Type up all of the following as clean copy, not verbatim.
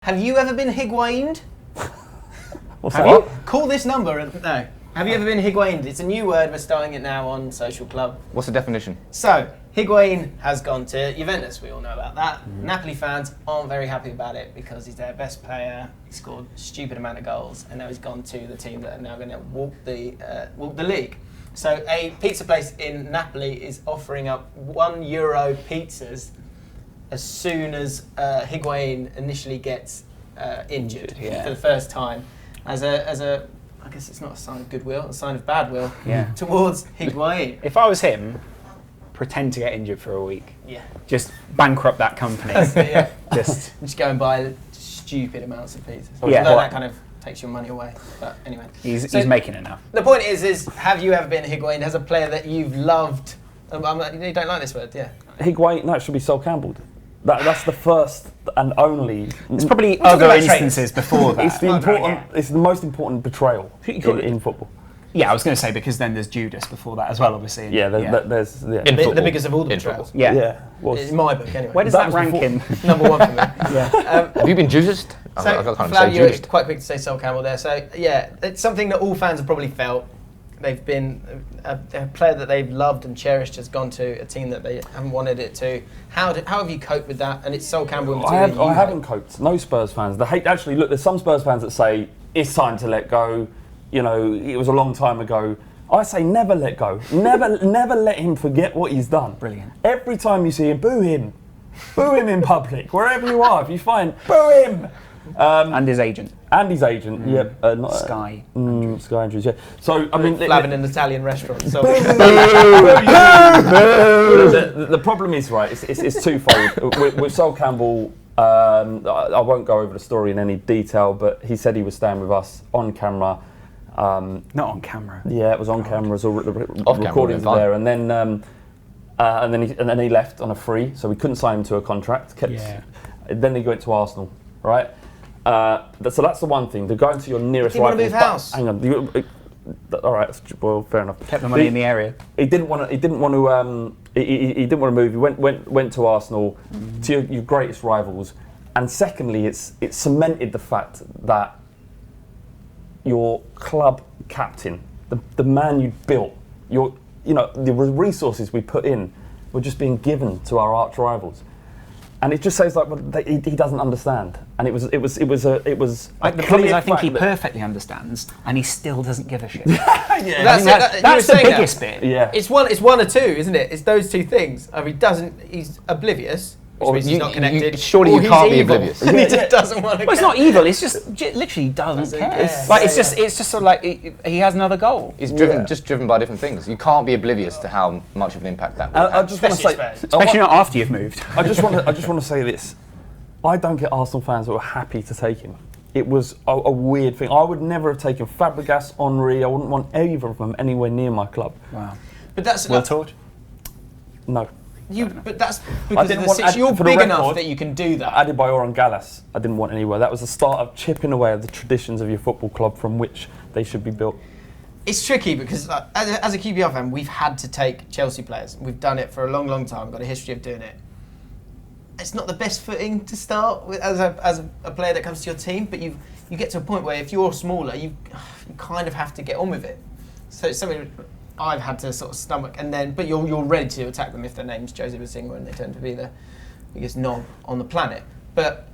Have you ever been Higuained? What's Have that? you? Call this number. No. Have you ever been Higuained? It's a new word. We're starting it now on Social Club. What's the definition? So, Higuain has gone to Juventus. We all know about that. Napoli fans aren't very happy about it because he's their best player. He scored a stupid amount of goals, and now he's gone to the team that are now going to walk the league. So, a pizza place in Napoli is offering up €1 pizzas as soon as Higuain initially gets injured for the first time, as a I guess it's not a sign of goodwill, a sign of bad will towards Higuain. If I was him, pretend to get injured for a week. Yeah. Just bankrupt that company. Just go and buy stupid amounts of pizzas. Yeah. Although that kind of takes your money away. But anyway. He's making enough. The point is have you ever been Higuain as a player that you've loved? You don't like this word, yeah? Higuain, no, it should be Sol Campbell. That's the first and only. There's probably other instances before that. It's the important. It's the most important betrayal in football. Yeah, I was going to say because then there's Judas before that as well, obviously. There's the biggest of all the betrayals. Yeah. In my book, anyway. Where does that rank in? Number one for me. Have you been Judased? Flav, you were quite quick to say Sol Campbell there. So yeah, it's something that all fans have probably felt. They've been a player that they've loved and cherished has gone to a team that they haven't wanted it to. How have you coped with that? And it's Sol Campbell in particular. I haven't coped. No Spurs fans. They hate. Actually, look, there's some Spurs fans that say it's time to let go. You know, it was a long time ago. I say never let go. Never let him forget what he's done. Brilliant. Every time you see him, boo him. Boo him in public. Wherever you are, if you find, boo him. And his agent. Yep. Sky. Sky Andrews, yeah. So, I mean... Flav in an Italian restaurant. So. The problem is, right, it's twofold. With Sol Campbell, I won't go over the story in any detail, but he said he was staying with us on camera. Not on camera. Yeah, it was on camera. The recordings were there. And then he left on a free, so we couldn't sign him to a contract. Then he went to Arsenal, right? So that's the one thing. To go into your nearest rival. Did he want to move house? Hang on. All right. Well, fair enough. Kept the money in the area. He didn't want to move. He went to Arsenal, to your greatest rivals, and secondly, it's cemented the fact that your club captain, the man you built, the resources we put in, were just being given to our arch rivals. And it just says he doesn't understand, and it was. The problem is, I think he perfectly understands, and he still doesn't give a shit. That's the biggest bit. Yeah, it's one or two, isn't it? It's those two things. I mean, he's oblivious, which means he's not connected. Surely you can't be oblivious. And he just doesn't want to. Well, it's not evil. It's just literally doesn't care. It's just sort of like he has another goal. He's driven by different things. You can't be oblivious to how much of an impact that will have. I just want to say, especially not after you've moved. I just want to say this. I don't get Arsenal fans that were happy to take him. It was a weird thing. I would never have taken Fabregas, Henry. I wouldn't want either of them anywhere near my club. Wow. But that's Will Torch? No. But that's because you're big enough that you can do that. Adebayor and Gallas, I didn't want anywhere. That was the start of chipping away at the traditions of your football club from which they should be built. It's tricky because as a QPR fan, we've had to take Chelsea players. We've done it for a long, long time. We've got a history of doing it. It's not the best footing to start with as a player that comes to your team, but you get to a point where if you're smaller, you kind of have to get on with it. So it's something I've had to sort of stomach, but you're ready to attack them if their name's Jose Basinga and they tend to be the biggest knob on the planet. But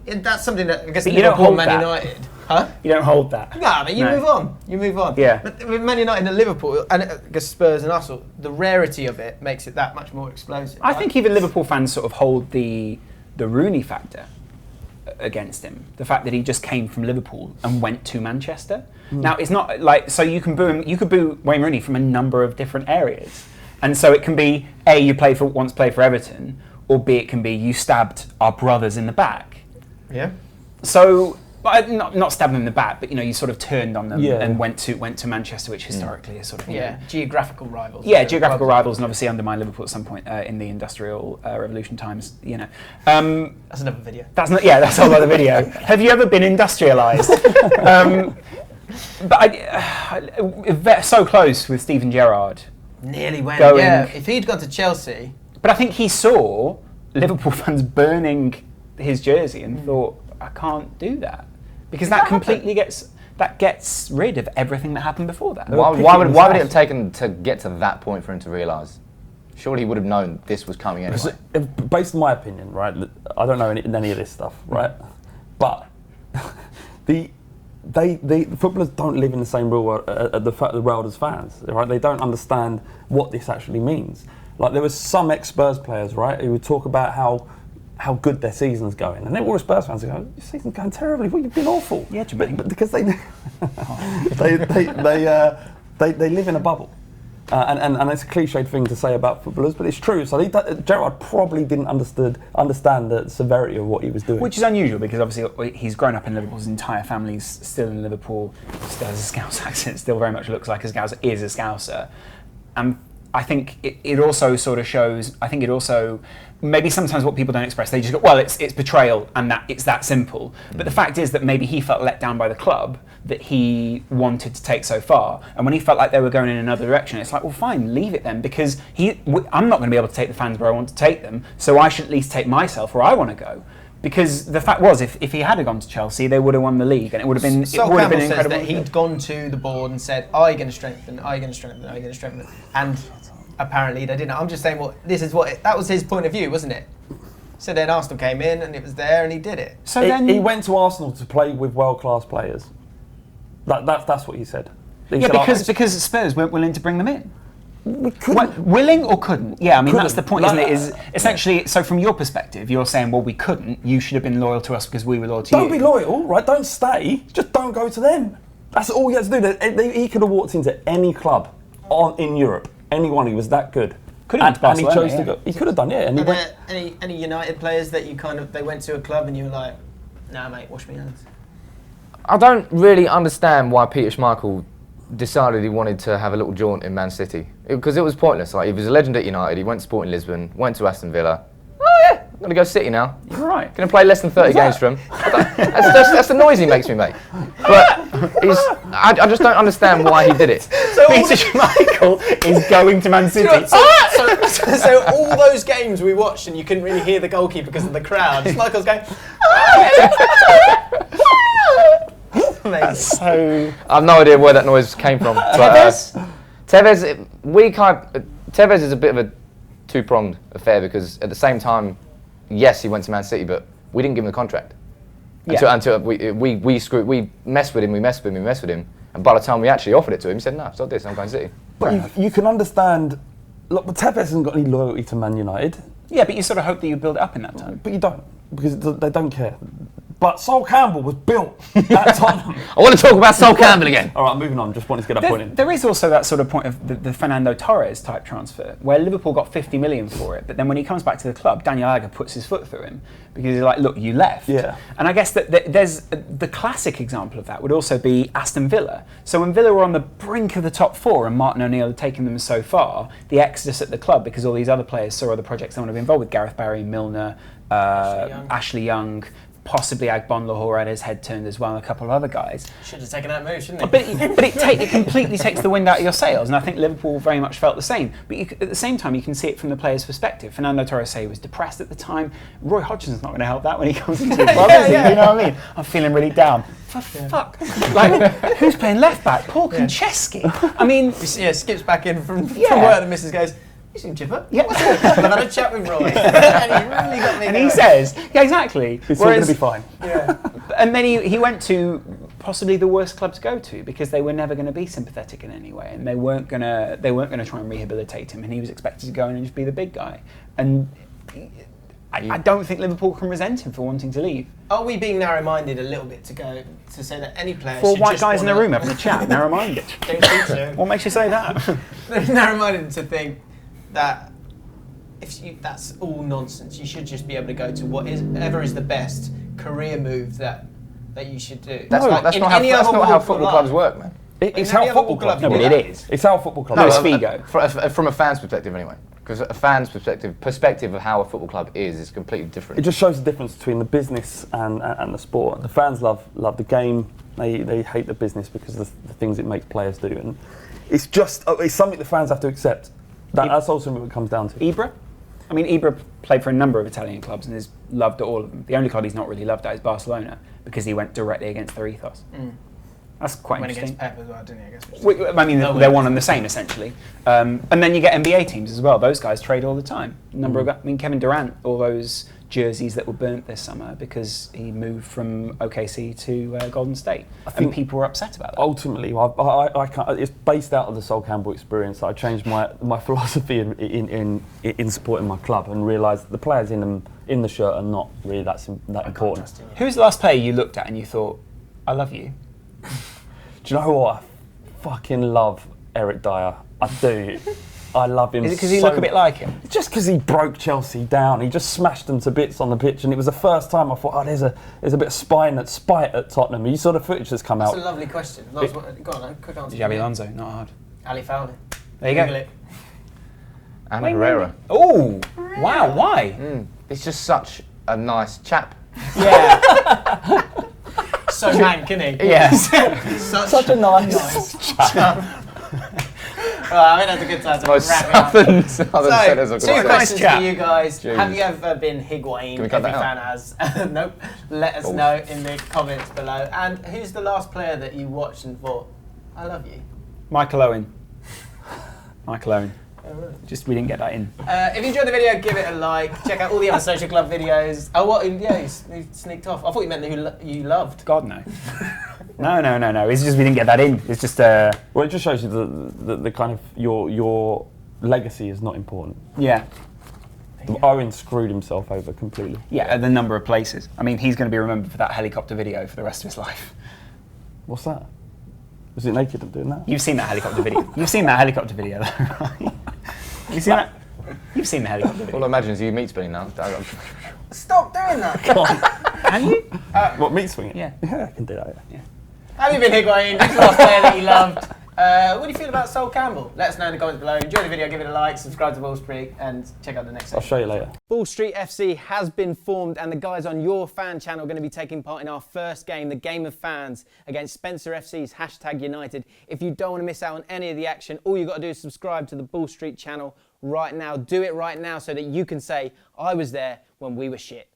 that's something that I guess Liverpool and Man United. Huh? You don't hold that. Nah, but you move on. You move on. Yeah. But with Man United and Liverpool, and I guess Spurs and Arsenal, the rarity of it makes it that much more explosive. I think even Liverpool fans sort of hold the Rooney factor against him. The fact that he just came from Liverpool and went to Manchester. Now, it's not like, so you can boo him, you could boo Wayne Rooney from a number of different areas. And so it can be, A, you once played for Everton, or B, it can be, you stabbed our brothers in the back. Yeah. So, not stabbing them in the back, but you sort of turned on them and went to Manchester, which historically is sort of geographical rivals. Yeah, geographical rivals, and obviously undermined Liverpool at some point in the Industrial Revolution times. That's another video. That's a whole other video. Have you ever been industrialised? But so close with Steven Gerrard. Nearly went. Yeah, if he'd gone to Chelsea. But I think he saw Liverpool fans burning his jersey and thought, I can't do that because that completely gets rid of everything that happened before that. Why would it have taken to get to that point for him to realise? Surely he would have known this was coming anyway. Based on my opinion, right, I don't know any of this stuff, right? But the footballers don't live in the same real world as fans, right? They don't understand what this actually means. Like there was some ex-Spurs players, right, who would talk about how good their season's going, and then all the Spurs fans would go, "Your season's going terribly. Well, you've been awful." Yeah, but because they live in a bubble. And it's a cliched thing to say about footballers, but it's true. So Gerrard probably didn't understand the severity of what he was doing. Which is unusual because obviously he's grown up in Liverpool. His entire family's still in Liverpool. Still has a Scouse accent. Still very much looks like a Scouser. Is a Scouser. I think it also sort of shows. I think it also maybe sometimes what people don't express. They just go, well, it's betrayal, and it's that simple. But the fact is that maybe he felt let down by the club that he wanted to take so far, and when he felt like they were going in another direction, it's like, well, fine, leave it then, because I'm not going to be able to take the fans where I want to take them, so I should at least take myself where I want to go. Because the fact was, if he had gone to Chelsea, they would have won the league, and it would have been. Sol it would have been Campbell incredible. says that he'd gone to the board and said, "Are you going to strengthen? Are you going to strengthen? Are you going to strengthen?" And apparently they didn't. I'm just saying, that was his point of view, wasn't it? So then Arsenal came in, and it was there, and he did it. So then he went to Arsenal to play with world-class players. That's what he said. He said, because Spurs weren't willing to bring them in. we couldn't. Willing or couldn't? Yeah, I mean, that's the Couldn't. point, isn't it? Is essentially, so from your perspective, you're saying, well, we couldn't. You should have been loyal to us because we were loyal to you. Don't be loyal, right? Don't stay. Just don't go to them. That's all he had to do. He could have walked into any club in Europe, anyone who was that good. Could have and he chose to go. He could have done, yeah. And he Are went. there any United players that they went to a club and you were like, nah, mate, wash me hands? I don't really understand why Peter Schmeichel decided he wanted to have a little jaunt in Man City, because it was pointless. Like, he was a legend at United. He went to Sporting Lisbon, went to Aston Villa. Oh yeah, I'm gonna go City now. You're right. Gonna play less than 30 games for him. That's the noise he makes me make. But I just don't understand why he did it. So Peter Schmeichel is going to Man City. So all those games we watched and you couldn't really hear the goalkeeper because of the crowd. Schmeichel's going. Amazing. So I have no idea where that noise came from. But, Tevez is a bit of a two-pronged affair, because at the same time, yes, he went to Man City, but we didn't give him the contract. Until we messed with him, and by the time we actually offered it to him, he said, no, stop this, I'm going to City. But you can understand. Look, but Tevez hasn't got any loyalty to Man United. yeah, but you sort of hope that you build it up in that time. But you don't, because they don't care. But Sol Campbell was built at Tottenham. I want to talk about Sol Campbell again. All right, moving on. Just wanted to get that point in. There is also that sort of point of the Fernando Torres type transfer, where Liverpool got 50 million for it, but then when he comes back to the club, Daniel Agger puts his foot through him because he's like, look, you left. Yeah. And I guess that there's the classic example of that would also be Aston Villa. So when Villa were on the brink of the top four and Martin O'Neill had taken them so far, the exodus at the club, because all these other players saw other projects they want to be involved with, Gareth Barry, Milner, Ashley Young, possibly Agbon Lahore had his head turned as well, and a couple of other guys. Should have taken that move, shouldn't he? But it completely takes the wind out of your sails, and I think Liverpool very much felt the same. But at the same time, you can see it from the player's perspective. Fernando Torres was depressed at the time. Roy Hodgson's not going to help that when he comes into the club, is he? You know what I mean? I'm feeling really down. For fuck. Like, who's playing left back? Paul Konchesky. I mean... Yeah, skips back in from work and Mrs. goes, you seem chipper. Yeah. I've had a chat with Roy. And he really got me And going. he says, yeah, exactly. It's all going to be fine. Yeah. And then he went to possibly the worst club to go to, because they were never going to be sympathetic in any way, and they weren't going to try and rehabilitate him, and he was expected to go in and just be the big guy. And I don't think Liverpool can resent him for wanting to leave. Are we being narrow-minded a little bit to say that any player Four should white just guys in a wanna- room having a chat, narrow-minded. Don't think so. What makes you say that? They're narrow-minded to think that that's all nonsense. You should just be able to go to whatever is the best career move that you should do. That's not how football clubs work, man. It's how how football clubs No, work. but it is. It's how football clubs No, work. it's Figo. From a fan's perspective, anyway. Because a fan's perspective of how a football club is completely different. It just shows the difference between the business and the sport. The fans love the game. They hate the business because of the things it makes players do, and it's something the fans have to accept. That's also what it comes down to. Ibra? I mean, Ibra played for a number of Italian clubs and is loved at all of them. The only club he's not really loved at is Barcelona because he went directly against their ethos. That's quite Went interesting. against Pep as well, didn't he? I guess. I mean, they're one and the same essentially. And then you get NBA teams as well. Those guys trade all the time. Kevin Durant, all those jerseys that were burnt this summer because he moved from OKC to Golden State. I think people were upset about that. Ultimately, I can't, it's based out of the Sol Campbell experience. I changed my philosophy in supporting my club and realised that the players in the shirt are not really that important. Who's the last player you looked at and you thought, I love you? Do you know what? I fucking love Eric Dyer. I do. I love him. Is it because you look a bit like him? Just because he broke Chelsea down. He just smashed them to bits on the pitch, and it was the first time I thought, oh, there's a bit of spite at Tottenham. You saw the footage that's come out. That's a lovely question. Go on, quick answer. Xabi Alonso, not hard. Ali Fowler. There you go. And Herrera. Oh, wow, why? He's just such a nice chap. Yeah. So mank, isn't he? Yeah. Such a nice chap. Well, I mean, that's a good time to Most wrap it up. southern So, two good questions chat. for you guys. Jeez. Have you ever been Higuain? Can we cut Every that fan has. Nope. Let us know in the comments below. And who's the last player that you watched and thought, I love you? Michael Owen. Michael Owen. Just we didn't get that in. If you enjoyed the video, give it a like. Check out all the other Social Club videos. Oh, what? Yeah, you sneaked off. I thought you meant who you loved. God, no. No. It's just we didn't get that in. It's just Well, it just shows you the kind of your legacy is not important. yeah. Owen screwed himself over completely. Yeah, at the number of places. I mean, he's going to be remembered for that helicopter video for the rest of his life. What's that? Was it naked and doing that? You've seen that helicopter video. You've seen that helicopter video, though, right? You've seen that? You've seen the helicopter video. All I imagine is you meat spinning now. Stop doing that. Can you? What, meat swinging? Yeah. Yeah, I can do that, yeah. Have you been Higuain? Who's the last player that you loved? What do you feel about Sol Campbell? Let us know in the comments below. Enjoy the video, give it a like, subscribe to Ball Street, and check out the next I'll section. show you later. Ball Street FC has been formed, and the guys on your fan channel are going to be taking part in our first game, the Game of Fans, against Spencer FC's #United. If you don't want to miss out on any of the action, all you've got to do is subscribe to the Ball Street channel right now. Do it right now so that you can say, I was there when we were shit.